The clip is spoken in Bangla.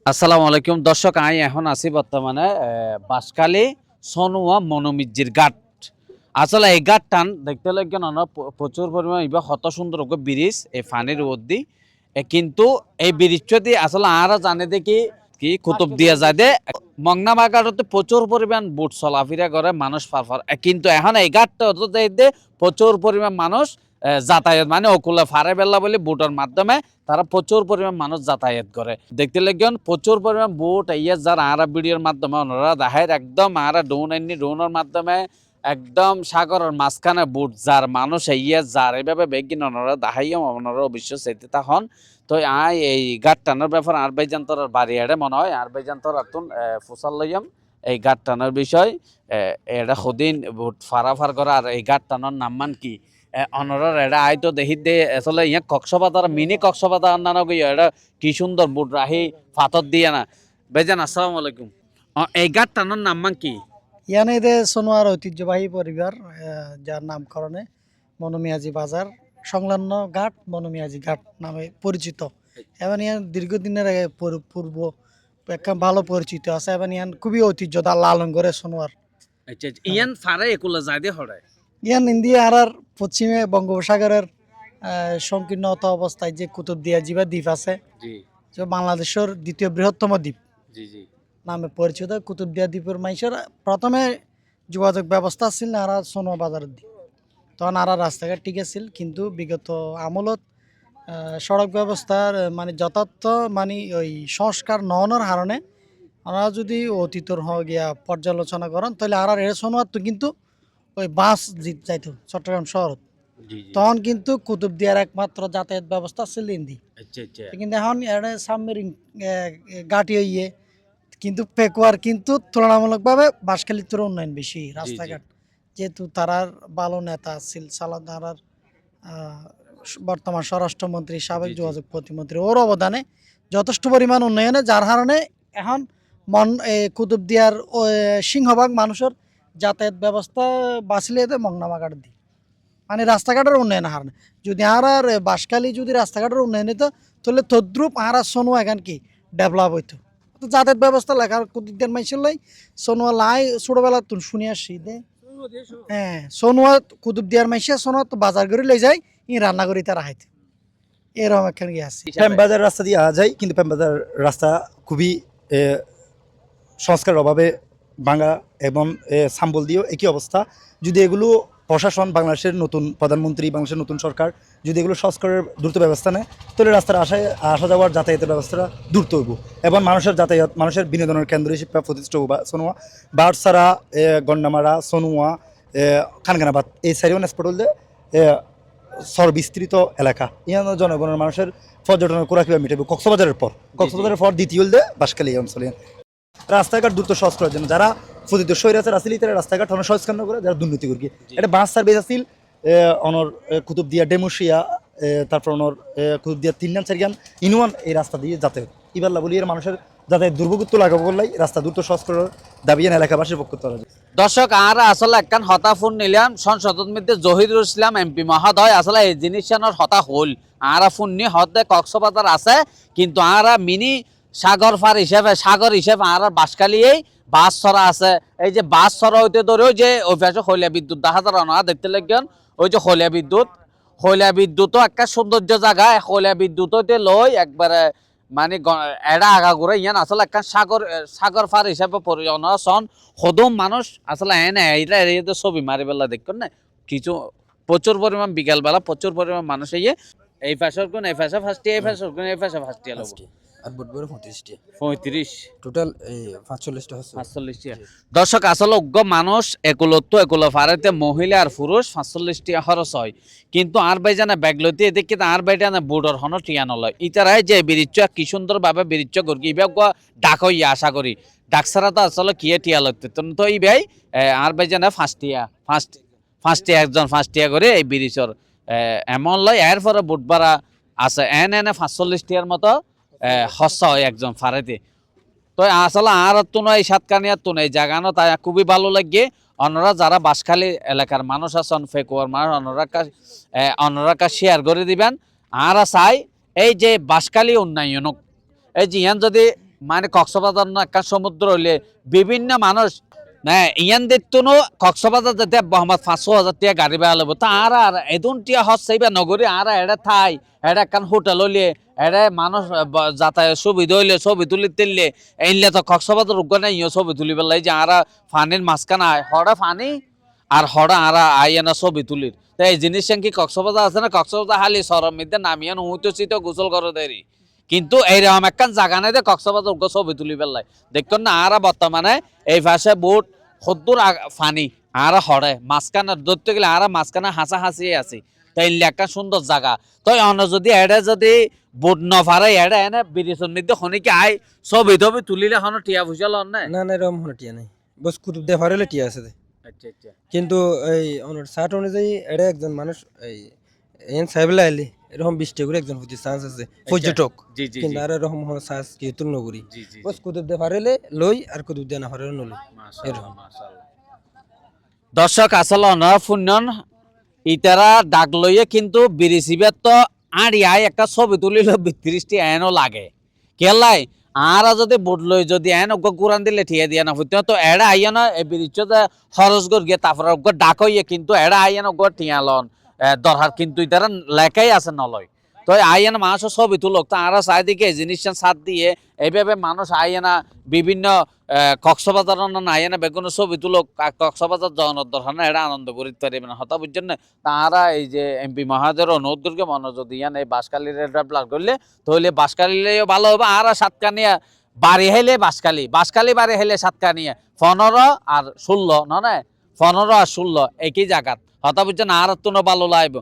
আসসালামু আলাইকুম দর্শক, আমি এখন আছি বর্তমানে বাঁশখালী সনুয়া মনোমিজ্জির ঘাট। আসলে এই ঘাটটান দেখতে লাগে না প্রচুর পরিমাণ এবার কত সুন্দর ব্রিজ এই ফানির অবধি। কিন্তু এই ব্রিজটি আসলে আরা জানে দেখি কি কুতুব দিয়া যায় দে মংনা বাগারতে প্রচুর পরিমাণ বুট চলাফেরা করে মানুষ পারফার, কিন্তু এখন এই ঘাটটা প্রচুর পরিমাণ মানুষ যাতায়াত মানে ওকুলে ফারে বেলা বলে বুটের মাধ্যমে তারা প্রচুর পরিমাণ মানুষ যাতায়াত করে। দেখতে লাগেন প্রচুর পরিমাণ বুট ইয়ে যার আরা ভিডিওর মাধ্যমে ওনারা দেখায় একদম আরা ডোন আইনি ডোনের মাধ্যমে একদম সাগরের মাঝখানে বুট যার মানুষ ইয়ে যার এইভাবে বেগিন ওনারা দেখাইও ওনারা অবশ্য সেতে তখন তো আই এই গাট টানার ব্যাপার আর বাইজান তোর বাড়ি এড়ে মনে হয় আর বাইজান তোর আতুন ফুসাল লইয়াম এই গাট টানার বিষয় এটা সদিন বুট ফারাফার করা। আর এই গাট টানার নাম মান কি অনরার এটা আইতো দেখি দে আসলে ইয়া কক্সবাজার মিনি কক্সবাজার নানা গিয়ে এটা কি সুন্দর বুট রাহি ফাতর দিয়ে না বেজান। আসসালামু আলাইকুম। এই ঘাট টানোর নাম মান কি? ইয়ানে দে সোনোয়ার ঐতিহ্যবাহী পরিবার যার নামকরণে মনোমিয়াজি বাজার সংলগ্ন ঘাট মনোমিয়াজি ঘাট নামে পরিচিত। এবং ইয়ান দীর্ঘদিনের আগে পূর্ব একটা ভালো পরিচিত আছে এবং ইয়ান খুবই ঐতিহ্যদার লালন করে সোনোয়ার। আচ্ছা ইয়ান ফারে একুলা যায় দে হড়ায় ইয়ান ইন্ডিয়া আর পশ্চিমে বঙ্গোপসাগরের সংকীর্ণতা অবস্থায় যে কুতুবদিয়া জিবা দ্বীপ আছে, জি যে বাংলাদেশের দ্বিতীয় বৃহত্তম দ্বীপ জি জি নামে পরিচিত। কুতুবদিয়া দ্বীপের মানুষের প্রথমে যোগাযোগ ব্যবস্থা ছিল আরা সোনো বাজার দ্বীপ, তখন আরা রাস্তাঘাট ঠিক আছিল, কিন্তু বিগত আমলত সড়ক ব্যবস্থার মানে যথার্থ মানে ওই সংস্কার নহনের কারণে আমরা যদি অতীতর গিয়া পর্যালোচনা করেন তাহলে আর এর সোনোয়ার তো কিন্তু ওই বাস যাইতো চট্টগ্রাম শহর, জি জি তখন কিন্তু কুতুবদিয়ার একমাত্র যাতায়াত ব্যবস্থা ছিল ইন্দি। আচ্ছা আচ্ছা কিন্তু এখন এটা সাবমেরিন গাটি হইয়ে কিন্তু পেকুয়ার কিন্তু তুলনামূলকভাবে বাঁশখালীর তোর উন্নয়ন বেশি জি জি রাস্তাঘাট, যেহেতু তারার ভালো নেতা ছিল সালাদ তারার বর্তমান স্বরাষ্ট্রমন্ত্রী সাবেক জি জি যোগাযোগ প্রতিমন্ত্রী ওর অবদানে যথেষ্ট পরিমাণ উন্নয়নে, যার কারণে এখন কুতুবদিয়ার সিংহভাগ মানুষের যাতায়াত ব্যবস্থা বাঁচলে মংনামাঘাট দি মানে রাস্তাঘাটের উন্নয়ন হারণে। যদি আর আর বাঁশখালী যদি রাস্তাঘাটের উন্নয়ন হতো তাহলে তদ্রুপ আর সোনো এখন কি ডেভেলপ হইতো। তো যাতায়াত ব্যবস্থা লেখার কুতুবদিয়ার মাইসের লাই সোনোয়া লাই ছোটবেলা তুন শুনে আসছি দে হ্যাঁ সোনোয়া কুতুবদিয়ার মাইসে সোনোয়া তো বাজার করে লই যায় ই রান্না করি তারা হাইতে এরকম একখান গিয়ে আছে। প্যামবাজার রাস্তা দিয়ে আওয়া যায়, কিন্তু প্যামবাজার রাস্তা খুবই এ, সংস্কারের অভাবে ভাঙা এবং সাম্বল দিয়েও একই অবস্থা। যদি এগুলো প্রশাসন, বাংলাদেশের নতুন প্রধানমন্ত্রী, বাংলাদেশের নতুন সরকার যদি এগুলো সংস্কারের দ্রুত ব্যবস্থা নেয় তাহলে রাস্তার আসা যাওয়ার যাতায়াতের ব্যবস্থাটা দ্রুত হইব এবং মানুষের যাতায়াত, মানুষের বিনোদনের কেন্দ্র হিসেবে প্রতিষ্ঠিত হবো। সোনোয়া, বারসারা, গন্ডামারা, সোনোয়া, খানখানাবাদ এই চারিও স্পট হলে সর্ববিস্তৃত এলাকা। ইয়ান জনগণের মানুষের পর্যটনের কোরা কিভাবে মিটাবে কক্সবাজারের পর, কক্সবাজারের পর দ্বিতীয় হলে বাঁশখালী এই অঞ্চলে রাস্তাঘাট দ্রুত সহজ করার জন্য যারা ফতিত স্বৈরাচার আসলে তারা রাস্তাঘাট অনেক সহজকান্ন করে, যারা দুর্নীতি করি এটা বাস সার্ভিস আসিল অনর কুতুবদিয়া ডেমুশিয়া, তারপর অনর কুতুবদিয়া 3 নাম 4 গান ইনওয়ান এই রাস্তা দিয়ে যাতায়াত ইবাল্লা বলি এর মানুষের যাতায়াত দুর্ভোগ লাগাবো বললাই রাস্তা দ্রুত সহজ করার দাবি এলাকাবাসীর পক্ষ করা যায়। দর্শক আর আসলে একখান হতা ফোন নিলাম সংসদের মধ্যে জহিরুল ইসলাম এমপি মহোদয় আসলে এই জিনিসটার হতা হল আর ফোন নিয়ে হতে কক্সবাজার আছে, কিন্তু আর মিনি সাগর ফার হিসেবে সাগর হিসেবে আর বাঁশখালী এই বাস ছড়া আছে। এই যে বাস ছড়া হইতে ধরে ওই যে ওই পাশে হলিয়া বিদ্যুৎ দেখা যায় না দেখতে লাগবেন, ওই যে হলিয়া বিদ্যুৎও একটা সৌন্দর্য জায়গা। হলিয়া বিদ্যুৎ হইতে লই একবারে মানে এরা আগাগোড়া ইয়ান আসলে একটা সাগর ফার হিসাবে পরিচালনা সদম মানুষ আসলে এইটা এরিয়াতে ছবি মারি বেলা দেখুন না কিছু প্রচুর পরিমাণ বিকালবেলা প্রচুর পরিমাণ মানুষ এই পাশের কোন এই পাশে ফার্স্ট এই পাশের কোন এই পাশে ফার্স্ট ইয়ার আর বুধবার 35টি 35 টোটাল এই 45টা হচ্ছে 45 দর্শক আসলে অজ্ঞ মানুষ একুলো ফারেতে মহিলা আর পুরুষ 45 খরচ হয়, কিন্তু আর ভাই জানা ব্যাগলতি এদিকে আর বাইটা না বুড়োর হন টিয়া নলয় ইতারাই যে বিরিচ্ছ কি সুন্দর ভাবে বিরিচ্ছ করি ইবে ডাক হইয়া আশা করি ডাক ছাড়া তো আসলে কিয়ে টিয়া লাগতে তো এই ভাই আর ভাই জানা ফার্স্ট একজন ফার্স্ট করে এই বিরিচর এমন লয় এর পরে বুটবারা আছে এনে 45 টিয়ার মতো হস্যা হয় একজন ফারেতে। তো আসলে আর তো নয় সাতকানিয়ার তো নেই জাগানো তাই খুবই ভালো লাগে। অন্যরা যারা বাঁশখালী এলাকার মানুষ আছেন ফেকুয়ার মানুষ অন্যরা শেয়ার করে দিবেন। আর চাই এই যে বাঁশখালী উন্নয়ন এই যে ইয়ান যদি মানে কক্সবাজার না একটা সমুদ্র হইলে বিভিন্ন মানুষ না ইয়ান দেখতো কক্সবাজার যেতে মোহাম্মদ 500,000 টাকা গাড়ি বেড়া লব তা আর এদুন টিয়া হচ্ছে বা নগরী আর এটা থাই এটা একখান হোটেল হইলে এটা মানুষ যাতায়াত সুবিধা হইলে ছবি তুলি তেললে এইলে তো কক্সবাজার উগ্র নাই ছবি তুলি পেলাই যে আর ফানির মাঝখানে হড়া ফানি আর হড়া আর আইয়ানা ছবি তুলির তাই এই জিনিস কি কক্সবাজার আছে না কক্সবাজার হালি সরম মিদ্যে নামিয়ান উইতো চিতো গোসল করে দেরি কিন্তু এইরকম একখান জায়গা নাই যে কক্সবাজার উগ্র ছবি তুলি পেলাই দেখুন না আর বর্তমানে এই পাশে বোট সদ্দুর ফানি আর হড়ে মাঝখানে ধরতে গেলে আর মাঝখানে হাসা হাসিয়ে আছে তাই একটা সুন্দর জায়গা তাই অন্য যদি এড়ে যদি বোট নফারে এড়ে এনে বিদেশের মধ্যে খনিকে আয় ছবি টবি তুলিলে হন টিয়া পয়সা লন না না না এরকম হলো টিয়া নাই বস কুতুব দিয়ে ফারেলে টিয়া আছে আচ্ছা আচ্ছা কিন্তু এই ওনার শার্ট অনুযায়ী এটা একজন মানুষ এই এন সাহেবলা এলি এরকম 20 করে একজন হতে চান্স আছে পর্যটক জি জি কিন্তু আর এরকম হলো চান্স কি তুল নগরী জি জি বস কুতুব দিয়ে ফারেলে লই আর কুতুব দিয়ে না ফারেলে নলই এরকম দর্শক আসলে অনার ফুন্নন ইতারা ডাক লইয়ে কিন্তু বিরিসিবের তো আড়িয়ায় একটা ছবি তুলিল 32টি এনও লাগে কেলাই আর যদি বুট লই যদি এন ওগ কুরান দিলে ঠিয়ে দিয়ে না ফুটতে তো এড়া আইয়া না এই বিরিচ খরচ গর গিয়ে তারপরে ওগ ডাক হইয়ে কিন্তু এড়া আইয়া না ওগ টিয়ালন দরকার কিন্তু ইতারা লেখাই আছে নলয় তো আইয়ানা মানুষ ছবি তুলক তা আর চারিদিকে এই জিনিসটা সাথ দিয়ে এইভাবে মানুষ আইয়ানা বিভিন্ন কক্সবাজার আইয়ানা বেগুন ছবি তুলক কক্সবাজার যাওয়ানোর দরকার না এটা আনন্দ করিতে পারবে না হতা বুঝছেন না তারা এই যে এমপি মহাজের অনুরোধ করকে মনোযোগ ইয়ান এই বাসকালির ডেভেলপ করলে তাহলে বাসকালিলেও ভালো হবে আর সাতকানিয়া বাড়ি হেলে বাসকালি বাড়ি হেলে সাতকানিয়া 15 আর 16 না 15 আর 16 একই জায়গা হতা বুঝছেন আর তো ভালো লাগবে